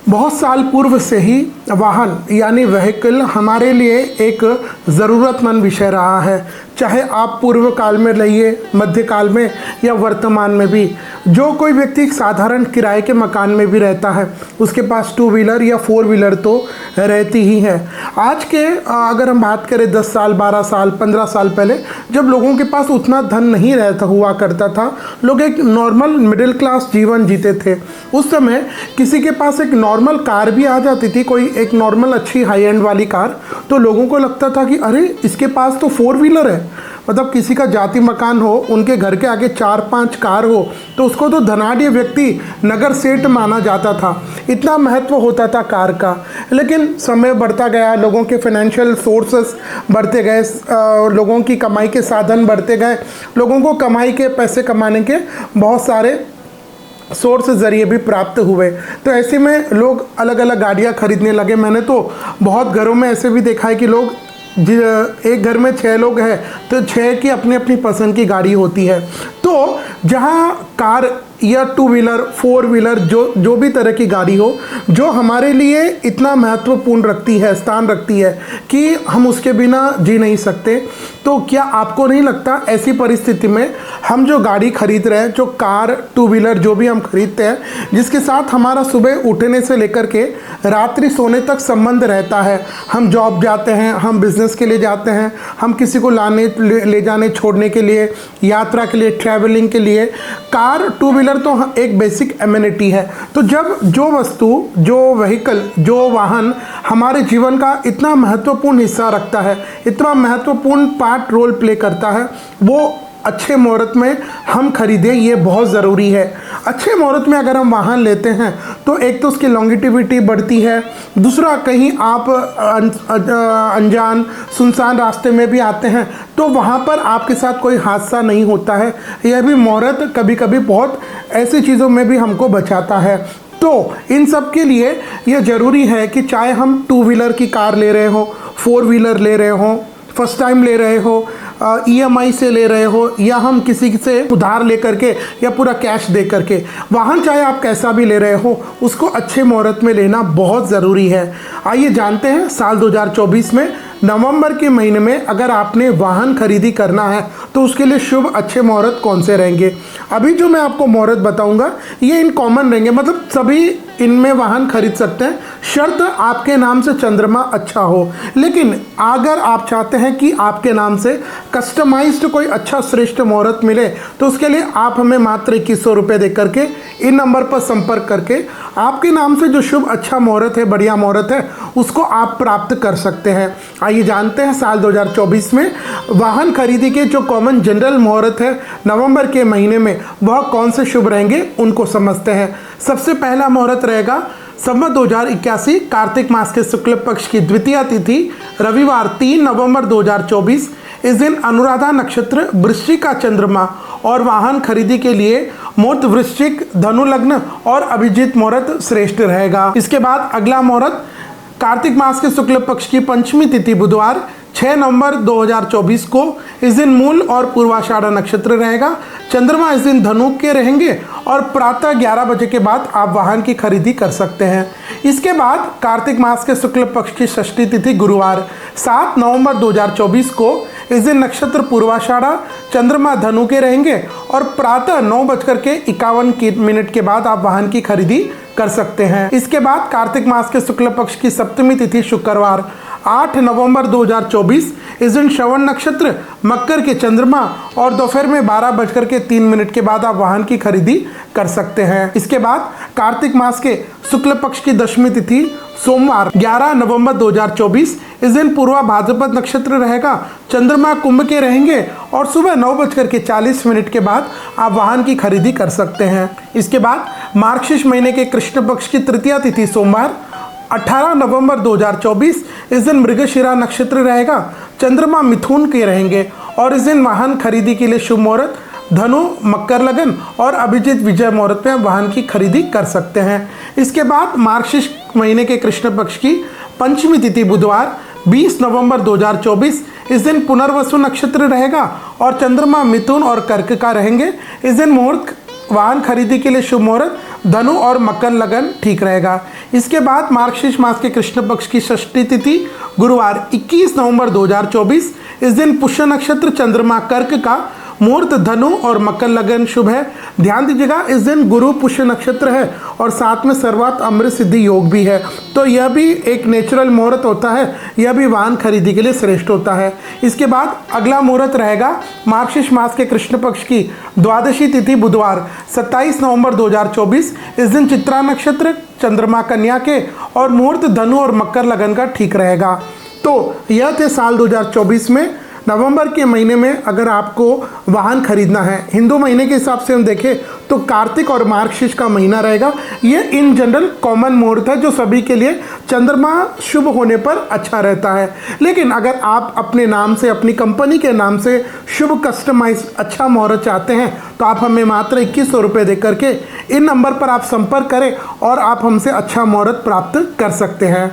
बहुत साल पूर्व से ही वाहन यानी व्हीकल हमारे लिए एक ज़रूरतमंद विषय रहा है। चाहे आप पूर्व काल में रहिए, मध्यकाल में या वर्तमान में भी। जो कोई व्यक्ति एक साधारण किराए के मकान में भी रहता है, उसके पास टू व्हीलर या फोर व्हीलर तो रहती ही है। आज के अगर हम बात करें 10 साल, 12 साल, 15 साल पहले, जब लोगों के पास उतना धन नहीं रहता हुआ करता था, लोग एक नॉर्मल मिडिल क्लास जीवन जीते थे। उस समय किसी के पास एक नॉर्मल कार भी आ जाती थी, कोई एक नॉर्मल अच्छी हाई एंड वाली कार, तो लोगों को लगता था कि अरे इसके पास तो फोर व्हीलर है। मतलब किसी का जाति मकान हो, उनके घर के आगे 4-5 कार हो, तो उसको तो धनाढ्य व्यक्ति, नगर सेठ माना जाता था। इतना महत्व होता था कार का। लेकिन समय बढ़ता गया, लोगों के फाइनेंशियल सोर्सेस बढ़ते गए, लोगों की कमाई के साधन बढ़ते गए, लोगों को कमाई के पैसे कमाने के बहुत सारे सोर्स जरिए भी प्राप्त हुए। तो ऐसे में लोग अलग अलग गाड़ियाँ खरीदने लगे। मैंने तो बहुत घरों में ऐसे भी देखा है कि लोग एक घर में 6 लोग हैं तो 6 की अपनी अपनी पसंद की गाड़ी होती है। तो जहाँ कार या टू व्हीलर, फोर व्हीलर, जो भी तरह की गाड़ी हो, जो हमारे लिए इतना महत्वपूर्ण रखती है, स्थान रखती है कि हम उसके बिना जी नहीं सकते, तो क्या आपको नहीं लगता ऐसी परिस्थिति में हम जो गाड़ी खरीद रहे हैं, जो कार, टू व्हीलर जो भी हम खरीदते हैं, जिसके साथ हमारा सुबह उठने से लेकर के रात्रि सोने तक संबंध रहता है, हम जॉब जाते हैं, हम बिजनेस के लिए जाते हैं, हम किसी को लाने ले जाने छोड़ने के लिए, यात्रा के लिए, ट्रैवलिंग के लिए, कार, टू व्हीलर तो एक बेसिक एमिनिटी है। तो जब जो वस्तु, जो व्हीकल, जो वाहन हमारे जीवन का इतना महत्वपूर्ण हिस्सा रखता है, इतना महत्वपूर्ण पार्ट रोल प्ले करता है, वो अच्छे मुहूर्त में हम खरीदें, ये बहुत ज़रूरी है। अच्छे मुहूर्त में अगर हम वाहन लेते हैं तो एक तो उसकी लॉन्गिटिविटी बढ़ती है, दूसरा कहीं आप अनजान सुनसान रास्ते में भी आते हैं तो वहाँ पर आपके साथ कोई हादसा नहीं होता है। यह भी मुहूर्त कभी कभी बहुत ऐसी चीज़ों में भी हमको बचाता है। तो इन सब के लिए यह ज़रूरी है कि चाहे हम टू व्हीलर की कार ले रहे हो, फोर व्हीलर ले रहे हो, फर्स्ट टाइम ले रहे हो, EMI से ले रहे हो, या हम किसी से उधार ले करके या पूरा कैश दे करके, वाहन चाहे आप कैसा भी ले रहे हो, उसको अच्छे मुहूर्त में लेना बहुत ज़रूरी है। आइए जानते हैं साल 2024 में नवंबर के महीने में अगर आपने वाहन खरीदी करना है तो उसके लिए शुभ अच्छे मुहूर्त कौन से रहेंगे। अभी जो मैं आपको मुहूर्त बताऊंगा ये इन कॉमन रहेंगे, मतलब सभी इनमें वाहन खरीद सकते हैं, शर्त आपके नाम से चंद्रमा अच्छा हो। लेकिन अगर आप चाहते हैं कि आपके नाम से कस्टमाइज्ड कोई अच्छा श्रेष्ठ मुहूर्त मिले तो उसके लिए आप हमें मात्र 2100 रुपये दे करके इन नंबर पर संपर्क करके आपके नाम से जो शुभ अच्छा मुहूर्त है, बढ़िया मुहूर्त है, उसको आप प्राप्त कर सकते हैं। आइए जानते हैं साल 2024 में वाहन खरीदी के जो कॉमन जनरल मुहूर्त है नवंबर के महीने में, वह कौन से शुभ रहेंगे उनको समझते हैं। सबसे पहला मुहूर्त रहेगा संवत 2081 कार्तिक मास के शुक्ल पक्ष की द्वितीया तिथि, रविवार 3 नवंबर 2024। इस दिन अनुराधा नक्षत्र, वृश्चिक का चंद्रमा और वाहन खरीदी के लिए मुहूर्त वृश्चिक, धनु लग्न और अभिजीत मुहूर्त श्रेष्ठ रहेगा। इसके बाद अगला मुहूर्त कार्तिक मास के शुक्ल पक्ष की पंचमी तिथि बुधवार 6 नवंबर 2024 को। इस दिन मूल और पूर्वाषाढ़ा नक्षत्र रहेगा। चंद्रमा इस दिन धनु के रहेंगे और प्रातः 11 बजे के बाद आप वाहन की खरीदी कर सकते हैं। इसके बाद कार्तिक मास के शुक्ल पक्ष की षष्ठी तिथि गुरुवार 7 नवंबर 2024 को। इस दिन नक्षत्र पूर्वाषाढ़ा, चंद्रमा धनु के रहेंगे और प्रातः 9:51 के बाद आप वाहन की खरीदी कर सकते हैं। इसके बाद कार्तिक मास के शुक्ल पक्ष की सप्तमी तिथि शुक्रवार 8 नवंबर 2024। इस दिन श्रवण नक्षत्र, मकर के चंद्रमा और दोपहर में 12:03 के बाद आप वाहन की खरीदी कर सकते हैं। इसके बाद कार्तिक मास के शुक्ल पक्ष की दशमी तिथि सोमवार 11 नवंबर 2024। इस दिन पूर्वा भाद्रपद नक्षत्र रहेगा, चंद्रमा कुंभ के रहेंगे और सुबह 9:40 के बाद आप वाहन की खरीदी कर सकते हैं। इसके बाद मार्गशीर्ष महीने के कृष्ण पक्ष की तृतीया तिथि सोमवार 18 नवंबर 2024। इस दिन मृगशिरा नक्षत्र रहेगा, चंद्रमा मिथुन के रहेंगे और इस दिन वाहन खरीदी के लिए शुभ मुहूर्त धनु, मकर लगन और अभिजीत विजय मुहूर्त में वाहन की खरीदी कर सकते हैं। इसके बाद मार्गशीर्ष महीने के कृष्ण पक्ष की पंचमी तिथि बुधवार 20 नवंबर 2024। इस दिन पुनर्वसु नक्षत्र रहेगा और चंद्रमा मिथुन और कर्क का रहेंगे। इस दिन मुहूर्त वाहन खरीदी के लिए शुभ मुहूर्त धनु और मकर लगन ठीक रहेगा। इसके बाद मार्गशीर्ष मास के कृष्ण पक्ष की षष्ठी तिथि गुरुवार 21 नवंबर 2024। इस दिन पुष्य नक्षत्र, चंद्रमा कर्क का, मुहूर्त धनु और मकर लगन शुभ है। ध्यान दीजिएगा, इस दिन गुरु पुष्य नक्षत्र है और साथ में सर्वात अमृत सिद्धि योग भी है, तो यह भी एक नेचुरल मुहूर्त होता है, यह भी वाहन खरीदी के लिए श्रेष्ठ होता है। इसके बाद अगला मुहूर्त रहेगा मार्गशीर्ष मास के कृष्ण पक्ष की द्वादशी तिथि बुधवार 27 नवंबर 2024। इस दिन चित्रा नक्षत्र, चंद्रमा कन्या के और मुहूर्त धनु और मकर लगन का ठीक रहेगा। तो यह थे साल 2024 में नवंबर के महीने में अगर आपको वाहन खरीदना है। हिंदू महीने के हिसाब से हम देखें तो कार्तिक और मार्गशीर्ष का महीना रहेगा। ये इन जनरल कॉमन मुहूर्त है जो सभी के लिए चंद्रमा शुभ होने पर अच्छा रहता है। लेकिन अगर आप अपने नाम से, अपनी कंपनी के नाम से शुभ कस्टमाइज अच्छा मुहूर्त चाहते हैं तो आप हमें मात्र 2100 रुपये दे करके इन नंबर पर आप संपर्क करें और आप हमसे अच्छा मुहूर्त प्राप्त कर सकते हैं।